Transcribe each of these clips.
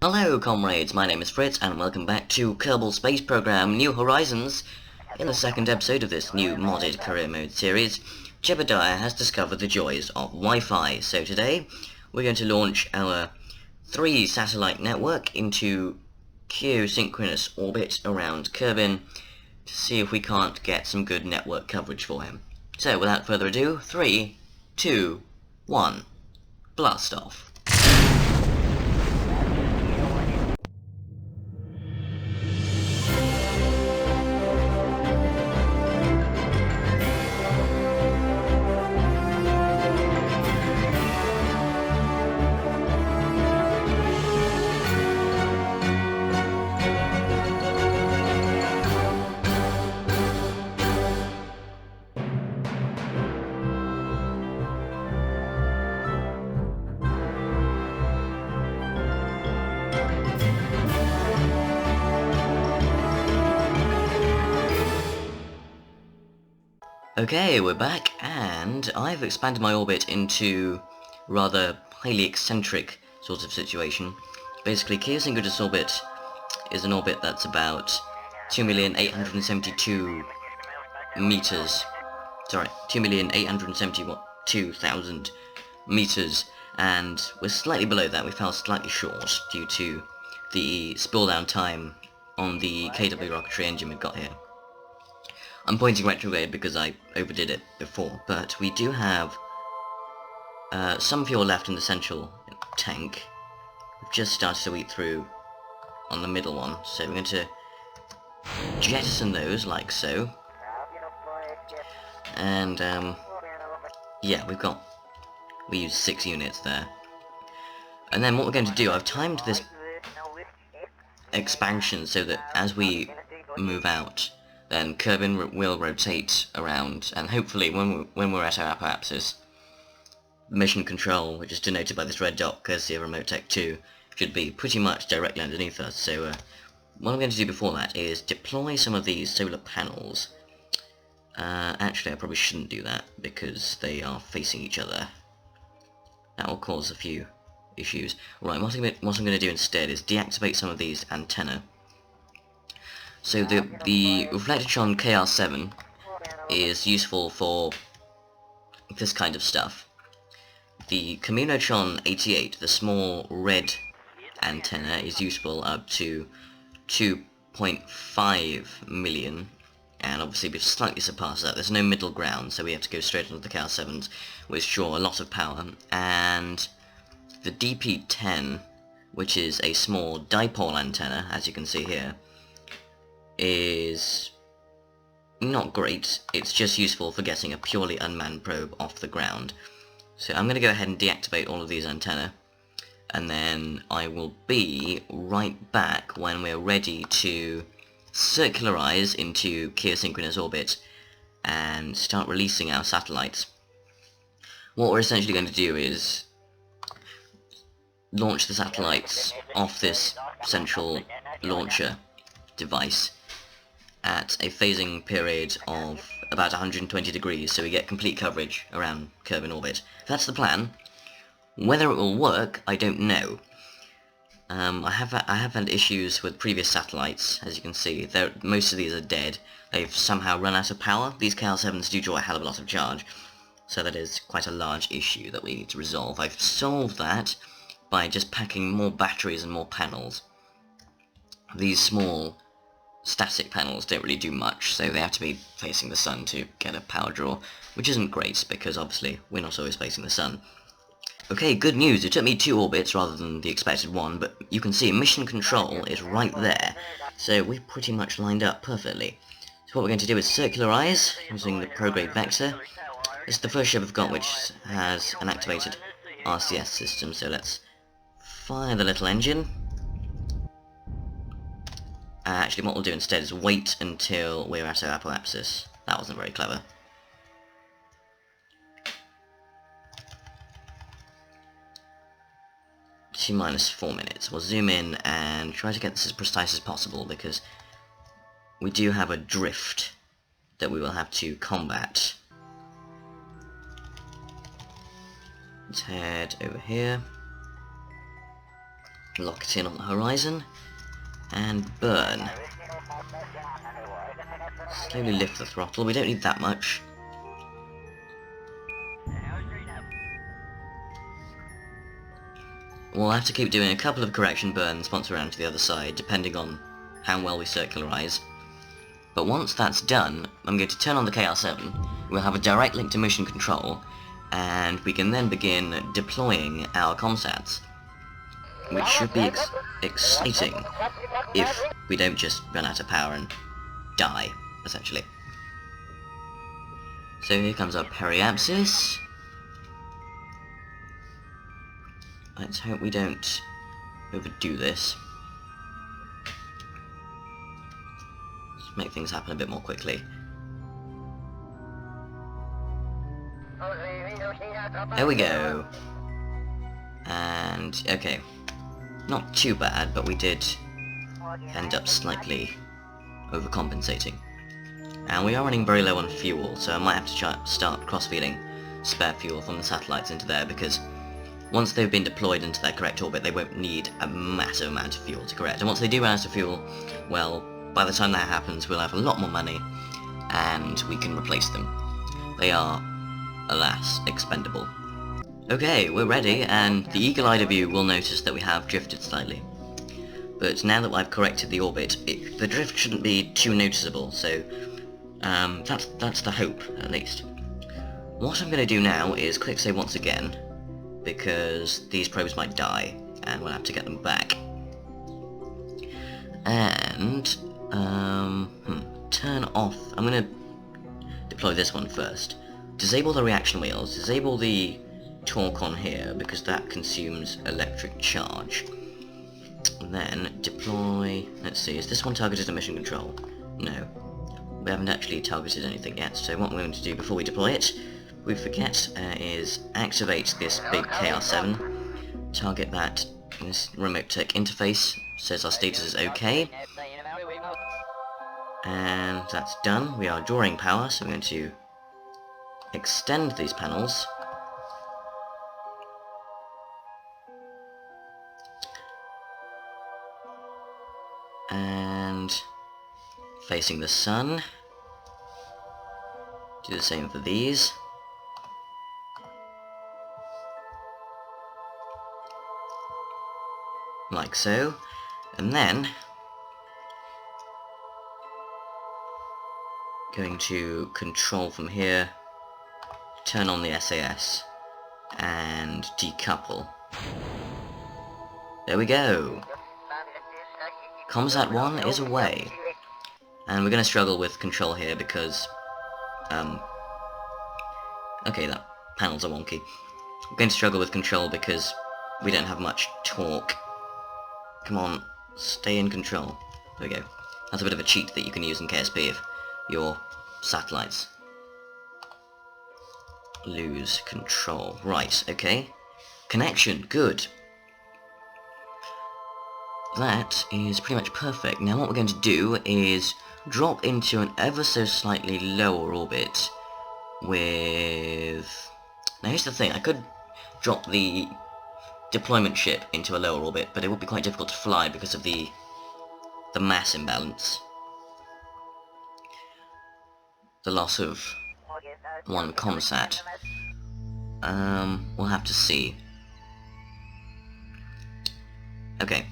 Hello comrades, my name is Fritz and welcome back to Kerbal Space Program New Horizons. In the second episode of this new modded career mode series, Jebediah has discovered the joys of Wi-Fi. So today we're going to launch our 3-satellite network into geosynchronous orbit around Kerbin to see if we can't get some good network coverage for him. So without further ado, 3, 2, 1, blast off. Okay, we're back, and I've expanded my orbit into rather highly eccentric sort of situation. Basically, geosynchronous orbit is an orbit that's about 2,872 meters. Sorry, 2,872,000 meters, and we're slightly below that. We fell slightly short due to the spill down time on the KW rocketry engine we've got here. I'm pointing retrograde because I overdid it before, but we do have some fuel left in the central tank. We've just started to eat through on the middle one, so we're going to jettison those like so. And yeah, we used 6 units there. And then what we're going to do, I've timed this expansion so that as we move out, then Kerbin will rotate around, and hopefully when we're at our apoapsis, mission control, which is denoted by this red dot courtesy of RemoteTech II, should be pretty much directly underneath us. So what I'm going to do before that is deploy some of these solar panels. Actually, I probably shouldn't do that because they are facing each other. That will cause a few issues. Right, what I'm going to do instead is deactivate some of these antennae. So the Reflectron KR7 is useful for this kind of stuff. The Communotron 88, the small red antenna, is useful up to 2.5 million, and obviously we've slightly surpassed that. There's no middle ground, so we have to go straight onto the KR7s, which draw a lot of power. And the DP10, which is a small dipole antenna, as you can see here, is not great. It's just useful for getting a purely unmanned probe off the ground. So I'm going to go ahead and deactivate all of these antennae, and then I will be right back when we're ready to circularize into geosynchronous orbit and start releasing our satellites. What we're essentially going to do is launch the satellites off this central launcher device at a phasing period of about 120 degrees, so we get complete coverage around Kerbin orbit. That's the plan. Whether it will work, I don't know. I have had issues with previous satellites, as you can see. Most of these are dead. They've somehow run out of power. These KL7s do draw a hell of a lot of charge, so that is quite a large issue that we need to resolve. I've solved that by just packing more batteries and more panels. These small static panels don't really do much, so they have to be facing the sun to get a power draw, which isn't great because obviously we're not always facing the sun. Okay, good news, it took me 2 orbits rather than the expected 1, but you can see mission control is right there, so we're pretty much lined up perfectly. So what we're going to do is circularize using the prograde vector. This is the first ship I've got which has an activated RCS system, so let's fire the little engine. Actually, what we'll do instead is wait until we're at our apoapsis. That wasn't very clever. T-4 minutes. We'll zoom in and try to get this as precise as possible because we do have a drift that we will have to combat. Let's head over here. Lock it in on the horizon, and burn. Slowly lift the throttle, we don't need that much. We'll have to keep doing a couple of correction burns once we're around to the other side, depending on how well we circularize. But once that's done, I'm going to turn on the KR7, we'll have a direct link to mission control, and we can then begin deploying our ComSats, which should be exciting if we don't just run out of power and die, essentially. So here comes our periapsis. Let's hope we don't overdo this. Let's make things happen a bit more quickly. There we go. And, okay. Not too bad, but we did end up slightly overcompensating. And we are running very low on fuel, so I might have to start cross-feeding spare fuel from the satellites into there, because once they've been deployed into their correct orbit, they won't need a massive amount of fuel to correct. And once they do run out of fuel, well, by the time that happens, we'll have a lot more money, and we can replace them. They are, alas, expendable. Okay, we're ready, and the eagle-eyed of you will notice that we have drifted slightly. But now that I've corrected the orbit, the drift shouldn't be too noticeable, so that's the hope, at least. What I'm going to do now is quick save once again, because these probes might die, and we'll have to get them back. And, turn off, I'm going to deploy this one first. Disable the reaction wheels, disable the torque on here, because that consumes electric charge. And then deploy, let's see, is this one targeted at mission control? No. We haven't actually targeted anything yet, so what we're going to do before we deploy it, we forget, is activate this big KR7, target that, this RemoteTech interface, says our status is OK, and that's done. We are drawing power, so we're going to extend these panels, and facing the sun, do the same for these. Like so, and then going to control from here, turn on the SAS, and decouple. There we go. ComSat 1 is away. And we're going to struggle with control here because, okay, that panels are wonky. We're going to struggle with control because we don't have much torque. Come on, stay in control. There we go. That's a bit of a cheat that you can use in KSP if your satellites lose control. Right, okay. Connection, good. That is pretty much perfect. Now what we're going to do is drop into an ever so slightly lower orbit with... Now here's the thing, I could drop the deployment ship into a lower orbit, but it would be quite difficult to fly because of the mass imbalance. The loss of one ComSat. We'll have to see. Okay.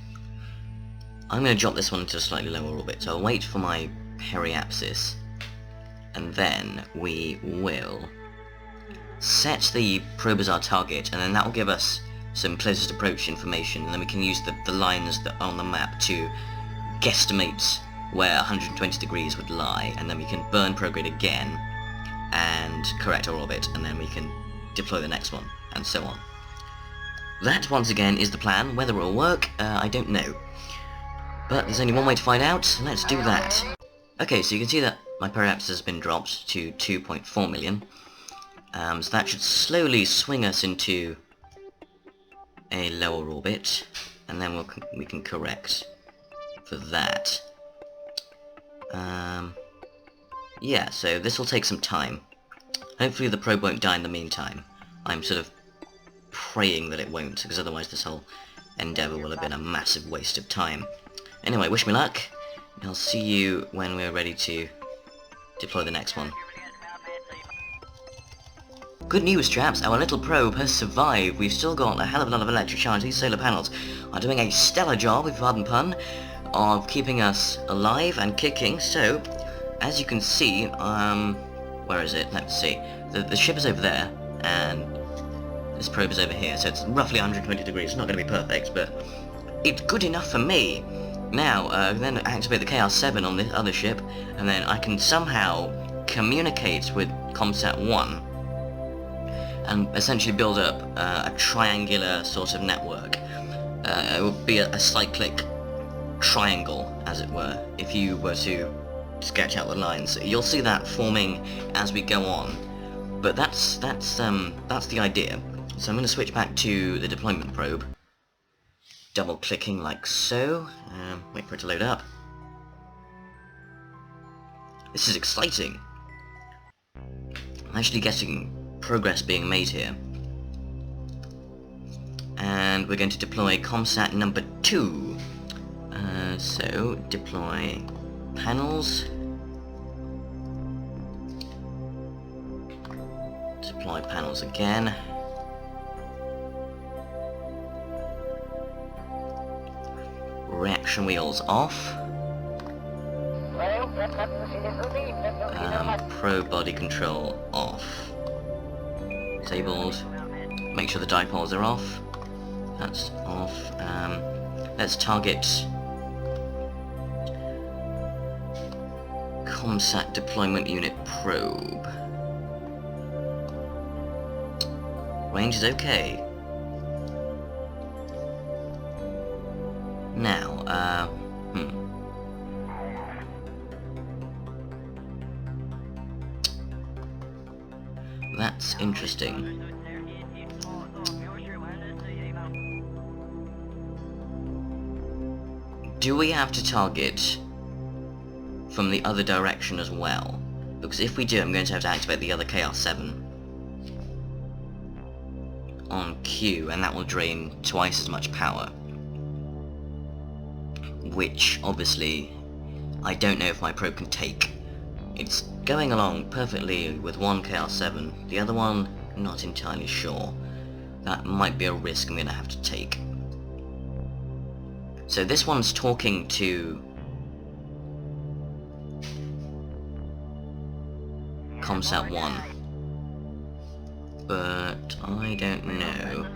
I'm going to drop this one into a slightly lower orbit, so I'll wait for my periapsis, and then we will set the probe as our target, and then that will give us some closest approach information, and then we can use the lines that are on the map to guesstimate where 120 degrees would lie, and then we can burn prograde again and correct our orbit, and then we can deploy the next one, and so on. That, once again, is the plan. Whether it will work, I don't know. But there's only one way to find out, let's do that. Okay, so you can see that my periapsis has been dropped to 2.4 million. So that should slowly swing us into a lower orbit, and then we can correct for that. Yeah, so this will take some time. Hopefully the probe won't die in the meantime. I'm sort of praying that it won't, because otherwise this whole endeavour will have been a massive waste of time. Anyway, wish me luck, and I'll see you when we're ready to deploy the next one. Good news, chaps, our little probe has survived. We've still got a hell of a lot of electric charge. These solar panels are doing a stellar job, if you pardon the pun, of keeping us alive and kicking. So, as you can see, where is it? Let's see. The ship is over there, and this probe is over here, so it's roughly 120 degrees. It's not going to be perfect, but it's good enough for me. Now, then activate the KR-7 on this other ship, and then I can somehow communicate with ComSat I, and essentially build up a triangular sort of network. It would be a cyclic triangle, as it were, if you were to sketch out the lines. You'll see that forming as we go on, but that's the idea. So I'm going to switch back to the deployment probe, double-clicking like so. Wait for it to load up. This is exciting. I'm actually getting progress being made here. And we're going to deploy ComSat number 2. So, deploy panels. Deploy panels again. Reaction wheels off. Probe body control off. Disabled. Make sure the dipoles are off. That's off. Let's target ComSat deployment unit probe. Range is okay. Now, that's interesting. Do we have to target from the other direction as well? Because if we do, I'm going to have to activate the other KR-7 on Q, and that will drain twice as much power. Which, obviously, I don't know if my probe can take. It's going along perfectly with one KR-7, the other one, not entirely sure. That might be a risk I'm going to have to take. So this one's talking to ComSat 1, but I don't know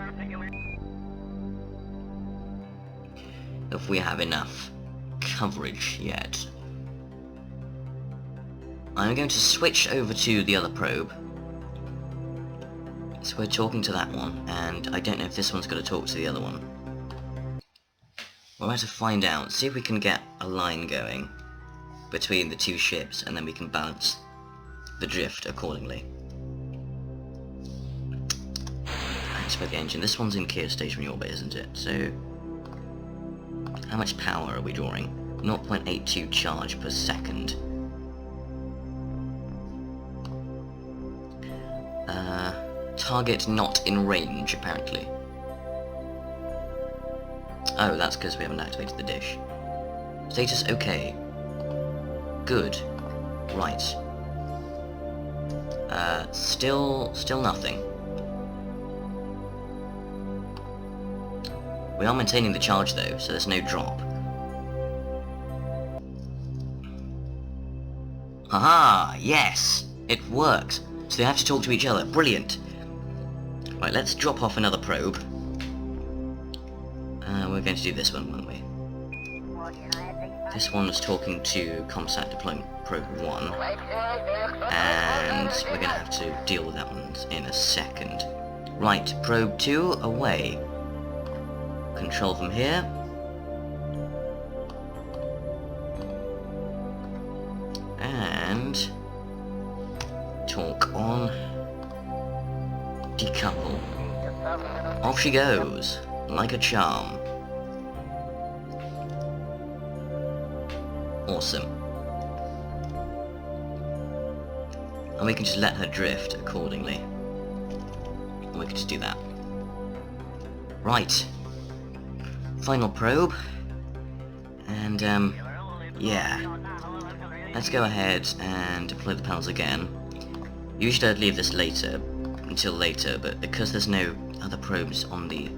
if we have enough coverage yet. I'm going to switch over to the other probe. So we're talking to that one, and I don't know if this one's going to talk to the other one. We'll have to find out, see if we can get a line going between the two ships, and then we can balance the drift accordingly. Activate the engine. This one's in Kerbal stationary orbit, isn't it? So, how much power are we drawing? 0.82 charge per second. Target not in range, apparently. Oh, that's because we haven't activated the dish. Status okay. Good. Right. Still nothing. We are maintaining the charge though, so there's no drop. Haha! Yes! It works! So they have to talk to each other. Brilliant! Right, let's drop off another probe. We're going to do this one, won't we? This one was talking to ComSat deployment probe 1. And we're going to have to deal with that one in a second. Right, probe 2, away. Control from here. And torque on. Decouple. Off she goes, like a charm. Awesome. And we can just let her drift accordingly. And we can just do that. Right. final probe, and yeah, let's go ahead and deploy the panels again. Usually I'd leave this later, until later, but because there's no other probes on the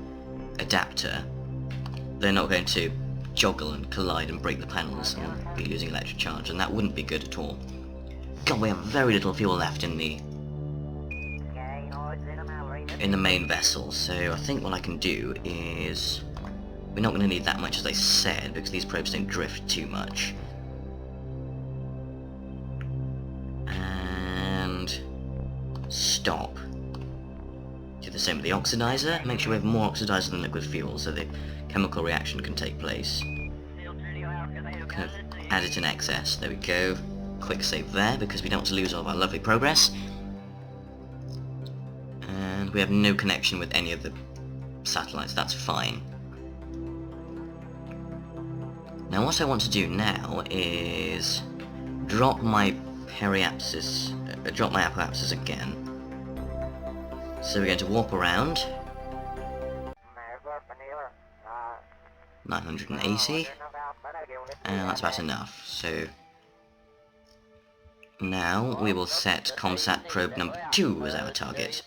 adapter, they're not going to joggle and collide and break the panels and be losing electric charge, and that wouldn't be good at all. God, we have very little fuel left in the main vessel, so I think what I can do is... we're not going to need that much as I said, because these probes don't drift too much. And... stop. Do the same with the oxidizer. Make sure we have more oxidizer than liquid fuel, so the chemical reaction can take place. Kind of add it in excess. There we go. Quick save there, because we don't want to lose all of our lovely progress. And we have no connection with any of the satellites, that's fine. Now what I want to do now is drop my periapsis, drop my apoapsis again. So we're going to warp around 980, and that's about enough. So now we will set ComSat probe number 2 as our target.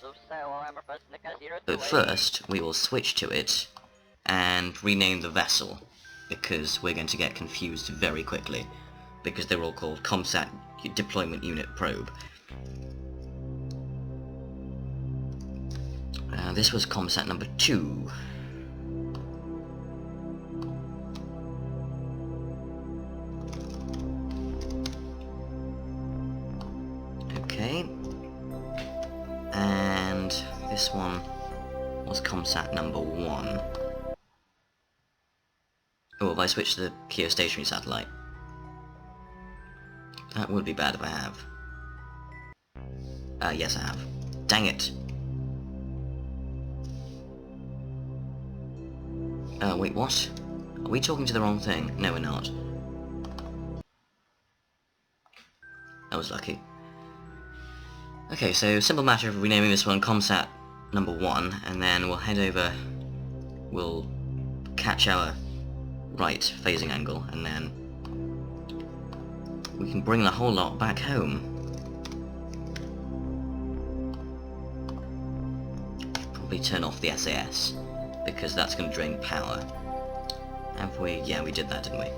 But first we will switch to it and rename the vessel, because we're going to get confused very quickly, because they're all called ComSat Deployment Unit Probe. This was ComSat number 2. Okay. And this one was ComSat number 1. Oh, have I switched to the geostationary satellite? That would be bad if I have. Yes I have. Dang it! Wait, what? Are we talking to the wrong thing? No, we're not. I was lucky. Okay, so simple matter of renaming this one ComSat number 1, and then we'll head over, we'll catch our right phasing angle, and then we can bring the whole lot back home. Probably turn off the SAS, because that's going to drain power. Have we? Yeah, we did that, didn't we?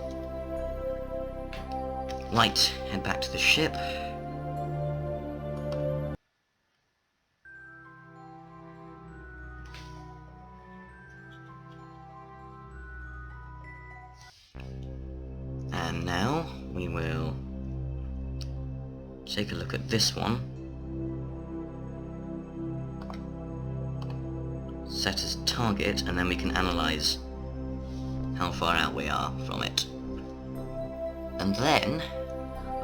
Right, head back to the ship. And now we will take a look at this one. Set as target, and then we can analyze how far out we are from it. And then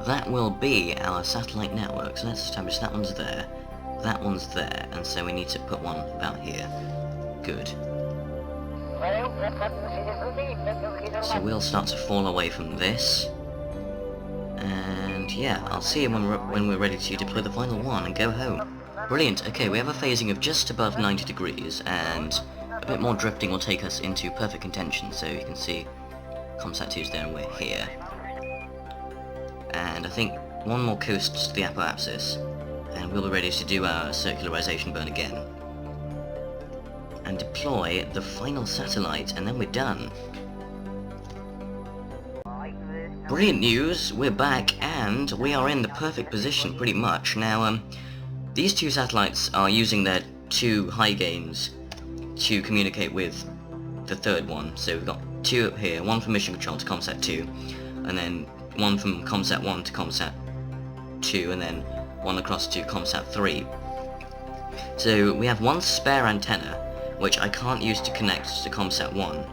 that will be our satellite network. So let's establish that one's there, and so we need to put one about here. Good. So we'll start to fall away from this, and yeah, I'll see you when we're ready to deploy the final one and go home. Brilliant. Okay, we have a phasing of just above 90 degrees, and a bit more drifting will take us into perfect contention. So you can see ComSat 2's there and we're here. And I think one more coast to the apoapsis, and we'll be ready to do our circularization burn again. And deploy the final satellite, and then we're done. Brilliant news, we're back, and we are in the perfect position, pretty much. Now, these two satellites are using their 2 high gains to communicate with the third one. So we've got 2 up here, one from Mission Control to ComSat 2, and then one from ComSat 1 to ComSat 2, and then one across to ComSat 3. So we have one spare antenna, which I can't use to connect to ComSat 1,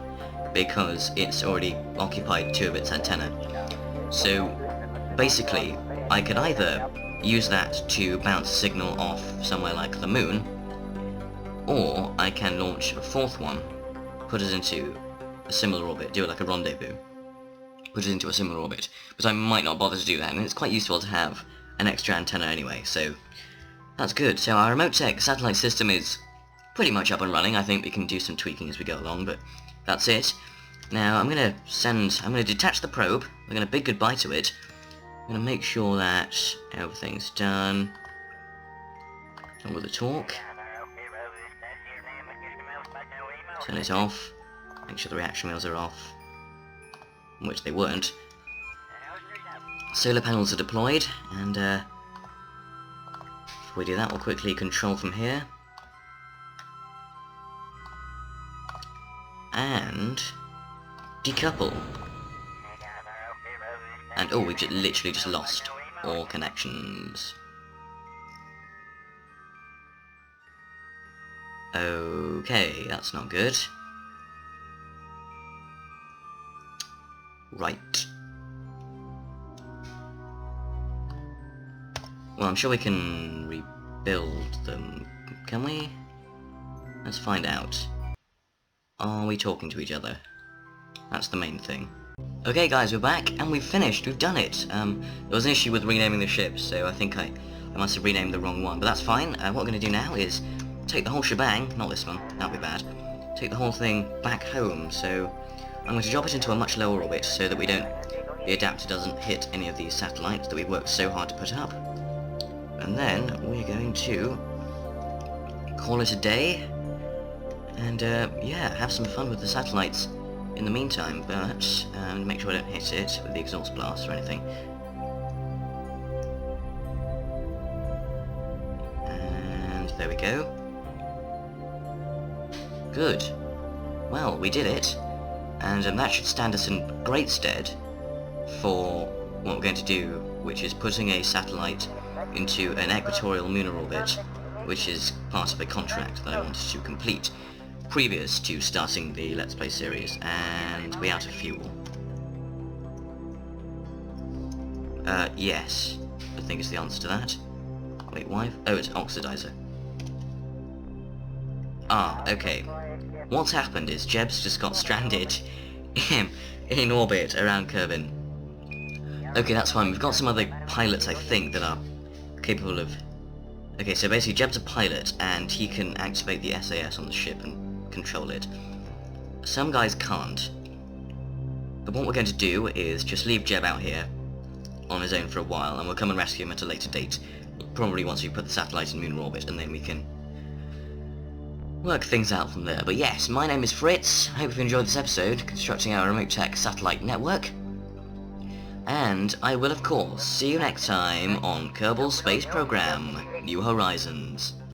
because it's already occupied 2 of its antenna. So basically, I could either use that to bounce a signal off somewhere like the moon, or I can launch a 4th one, put it into a similar orbit, do it like a rendezvous, put it into a similar orbit, but I might not bother to do that, and it's quite useful to have an extra antenna anyway, so that's good. So our RemoteTech satellite system is pretty much up and running. I think we can do some tweaking as we go along, but that's it. Now I'm going to detach the probe, we're going to bid goodbye to it, I'm going to make sure that everything's done with the talk, turn it off, make sure the reaction wheels are off, which they weren't. Solar panels are deployed, and before we do that we'll quickly control from here, and decouple. And oh, we've literally just lost all connections. Okay, that's not good. Right. Well, I'm sure we can rebuild them. Can we? Let's find out. Are we talking to each other? That's the main thing. Okay guys, we're back, and we've finished, we've done it. There was an issue with renaming the ships, so I think I must have renamed the wrong one, but that's fine. What we're going to do now is take the whole shebang, not this one, that would be bad, take the whole thing back home, so I'm going to drop it into a much lower orbit so that the adapter doesn't hit any of these satellites that we've worked so hard to put up. And then we're going to call it a day, and yeah, have some fun with the satellites in the meantime, but make sure I don't hit it with the exhaust blast or anything. And there we go. Good. Well, we did it, and that should stand us in great stead for what we're going to do, which is putting a satellite into an equatorial lunar orbit, which is part of a contract that I wanted to complete previous to starting the Let's Play series, and we're out of fuel. Yes, I think is the answer to that. Wait, why? Oh, it's oxidizer. Ah, okay. What's happened is Jeb's just got stranded in orbit around Kerbal. Okay, that's fine. We've got some other pilots, I think, that are capable of... Okay, so basically Jeb's a pilot, and he can activate the SAS on the ship and control it. Some guys can't. But what we're going to do is just leave Jeb out here on his own for a while, and we'll come and rescue him at a later date. Probably once we put the satellite in lunar orbit, and then we can work things out from there. But yes, my name is Fritz. I hope you've enjoyed this episode, constructing our remote tech satellite network. And I will, of course, see you next time on Kerbal Space Program: New Horizons.